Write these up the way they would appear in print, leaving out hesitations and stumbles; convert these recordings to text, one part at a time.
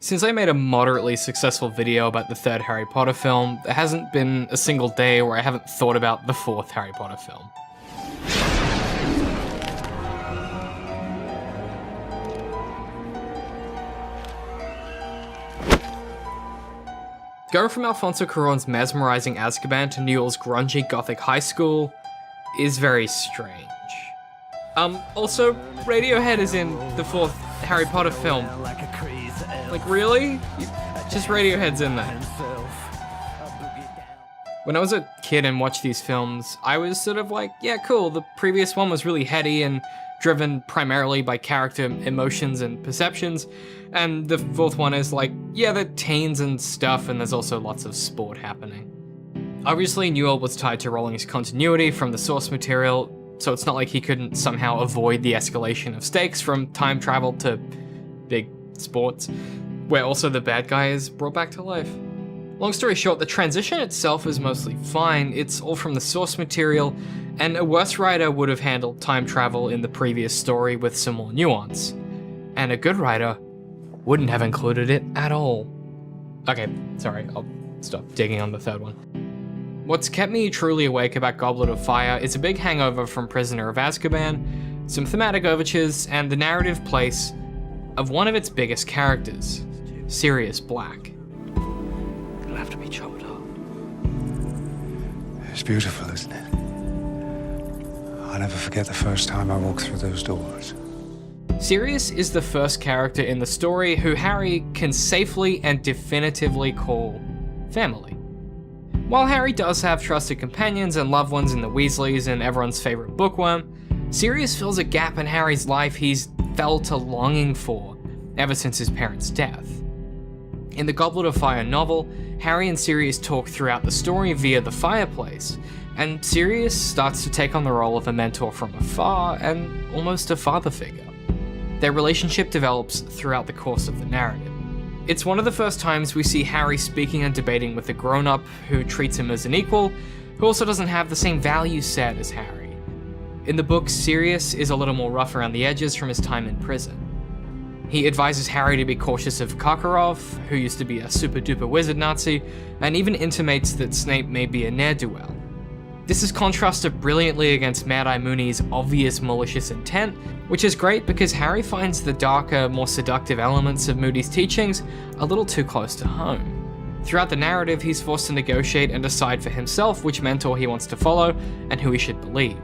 Since I made a moderately successful video about the third Harry Potter film, there hasn't been a single day where I haven't thought about the fourth Harry Potter film. Going from Alfonso Cuarón's mesmerizing Azkaban to Newell's grungy gothic high school is very strange. Also, Radiohead is in the fourth Harry Potter film. Like, really? Just Radiohead's in there. When I was a kid and watched these films, I was sort of like, yeah, cool, the previous one was really heady and driven primarily by character emotions and perceptions, and the fourth one is like, yeah, they're teens and stuff, and there's also lots of sport happening. Obviously, Newell was tied to Rowling's continuity from the source material, so it's not like he couldn't somehow avoid the escalation of stakes from time travel to big sports, where also the bad guy is brought back to life. Long story short, the transition itself is mostly fine, it's all from the source material, and a worse writer would have handled time travel in the previous story with some more nuance. And a good writer wouldn't have included it at all. Okay, sorry, I'll stop digging on the third one. What's kept me truly awake about Goblet of Fire is a big hangover from Prisoner of Azkaban, some thematic overtures, and the narrative place of one of its biggest characters, Sirius Black. It'll have to be chopped off. It's beautiful, isn't it? I'll never forget the first time I walked through those doors. Sirius is the first character in the story who Harry can safely and definitively call family. While Harry does have trusted companions and loved ones in the Weasleys and everyone's favorite bookworm, Sirius fills a gap in Harry's life he's felt a longing for ever since his parents' death. In the Goblet of Fire novel, Harry and Sirius talk throughout the story via the fireplace, and Sirius starts to take on the role of a mentor from afar and almost a father figure. Their relationship develops throughout the course of the narrative. It's one of the first times we see Harry speaking and debating with a grown-up who treats him as an equal, who also doesn't have the same value set as Harry. In the book, Sirius is a little more rough around the edges from his time in prison. He advises Harry to be cautious of Karkaroff, who used to be a super-duper wizard Nazi, and even intimates that Snape may be a ne'er-do-well. This is contrasted brilliantly against Mad-Eye Mooney's obvious malicious intent, which is great because Harry finds the darker, more seductive elements of Moody's teachings a little too close to home. Throughout the narrative, he's forced to negotiate and decide for himself which mentor he wants to follow and who he should believe.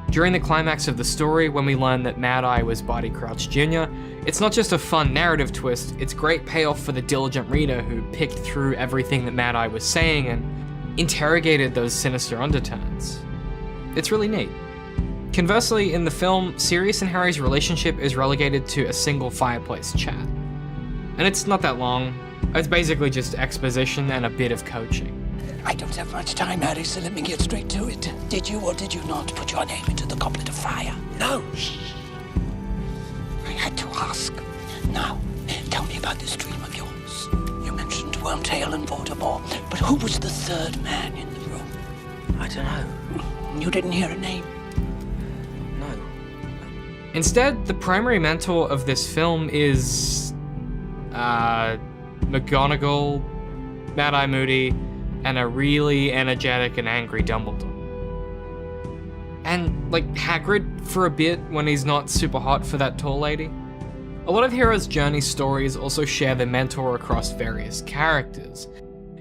During the climax of the story, when we learn that Mad-Eye was Barty Crouch Jr., it's not just a fun narrative twist, it's great payoff for the diligent reader who picked through everything that Mad-Eye was saying and interrogated those sinister undertones. It's really neat. Conversely, in the film, Sirius and Harry's relationship is relegated to a single fireplace chat. And it's not that long, it's basically just exposition and a bit of coaching. I don't have much time, Harry, so let me get straight to it. Did you or did you not put your name into the Goblet of Fire? No! I had to ask. Now, tell me about this dream of yours. You mentioned Wormtail and Voldemort, but who was the third man in the room? I don't know. You didn't hear a name? No. Instead, the primary mentor of this film is McGonagall, Mad-Eye Moody, and a really energetic and angry Dumbledore. And, like, Hagrid for a bit when he's not super hot for that tall lady. A lot of Heroes' Journey stories also share the mentor across various characters.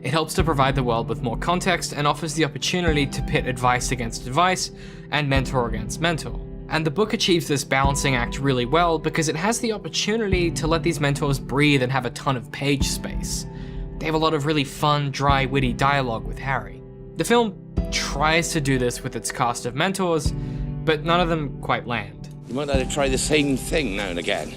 It helps to provide the world with more context and offers the opportunity to pit advice against advice and mentor against mentor. And the book achieves this balancing act really well because it has the opportunity to let these mentors breathe and have a ton of page space. They have a lot of really fun, dry, witty dialogue with Harry. The film tries to do this with its cast of mentors, but none of them quite land. You might like to try the same thing now and again.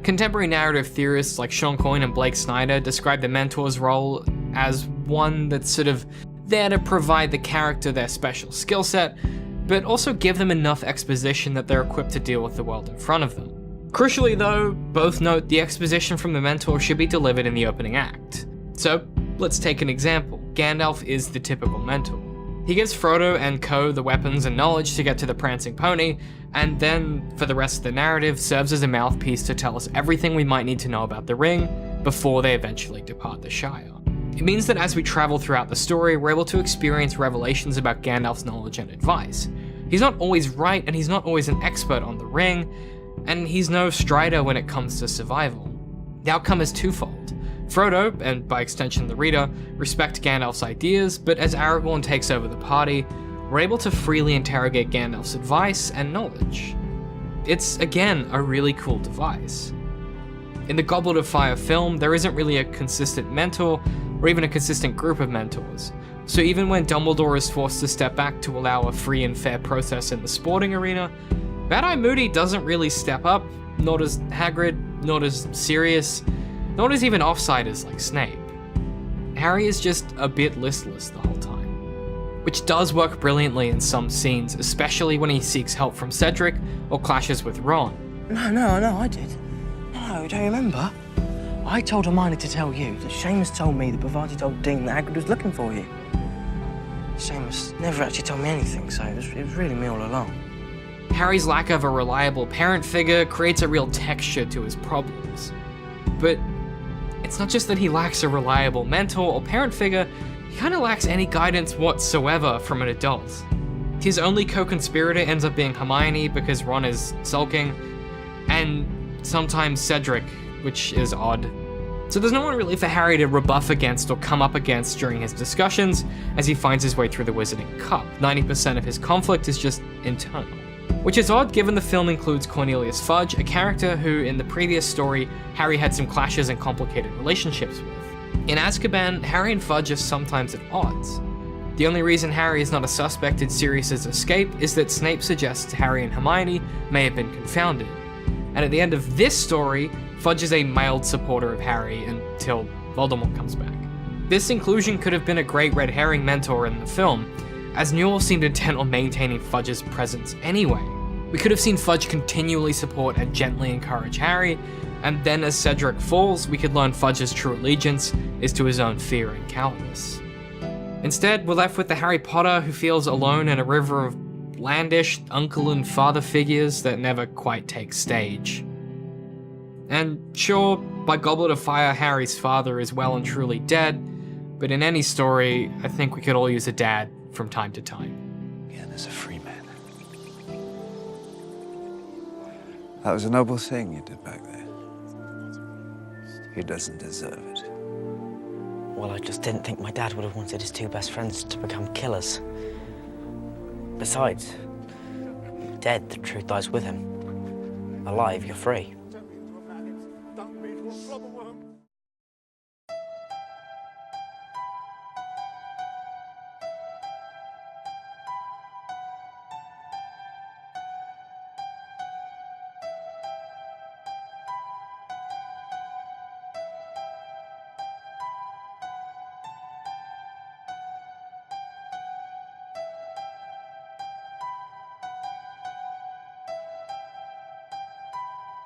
Contemporary narrative theorists like Sean Coyne and Blake Snyder describe the mentor's role as one that's sort of there to provide the character their special skill set, but also give them enough exposition that they're equipped to deal with the world in front of them. Crucially though, both note the exposition from the mentor should be delivered in the opening act. So, let's take an example. Gandalf is the typical mentor. He gives Frodo and co the weapons and knowledge to get to the Prancing Pony, and then, for the rest of the narrative, serves as a mouthpiece to tell us everything we might need to know about the ring before they eventually depart the Shire. It means that as we travel throughout the story, we're able to experience revelations about Gandalf's knowledge and advice. He's not always right, and he's not always an expert on the ring, and he's no Strider when it comes to survival. The outcome is twofold. Frodo, and by extension the reader, respect Gandalf's ideas, but as Aragorn takes over the party, we're able to freely interrogate Gandalf's advice and knowledge. It's, again, a really cool device. In the Goblet of Fire film, there isn't really a consistent mentor, or even a consistent group of mentors. So even when Dumbledore is forced to step back to allow a free and fair process in the sporting arena, Bad-Eye Moody doesn't really step up, nor does Hagrid, nor does Sirius, nor does even offsiders like Snape. Harry is just a bit listless the whole time, which does work brilliantly in some scenes, especially when he seeks help from Cedric or clashes with Ron. No, I did. No, don't you remember? I told Hermione to tell you that Seamus told me that Bavati told Dean that Hagrid was looking for you. Seamus never actually told me anything, so it was really me all along. Harry's lack of a reliable parent figure creates a real texture to his problems. But it's not just that he lacks a reliable mentor or parent figure, he kind of lacks any guidance whatsoever from an adult. His only co-conspirator ends up being Hermione because Ron is sulking, and sometimes Cedric, which is odd. So there's no one really for Harry to rebuff against or come up against during his discussions as he finds his way through the Wizarding Cup. 90% of his conflict is just internal. Which is odd given the film includes Cornelius Fudge, a character who, in the previous story, Harry had some clashes and complicated relationships with. In Azkaban, Harry and Fudge are sometimes at odds. The only reason Harry is not a suspect in Sirius's escape is that Snape suggests Harry and Hermione may have been confounded. And at the end of this story, Fudge is a mild supporter of Harry until Voldemort comes back. This inclusion could have been a great red herring mentor in the film, as Newell seemed intent on maintaining Fudge's presence anyway. We could have seen Fudge continually support and gently encourage Harry, and then as Cedric falls, we could learn Fudge's true allegiance is to his own fear and cowardice. Instead, we're left with the Harry Potter who feels alone in a river of blandish uncle and father figures that never quite take stage. And sure, by Goblet of Fire, Harry's father is well and truly dead, but in any story, I think we could all use a dad from time to time. Again, as a free man. That was a noble thing you did back there. He doesn't deserve it. Well, I just didn't think my dad would have wanted his two best friends to become killers. Besides, dead, the truth dies with him. Alive, you're free.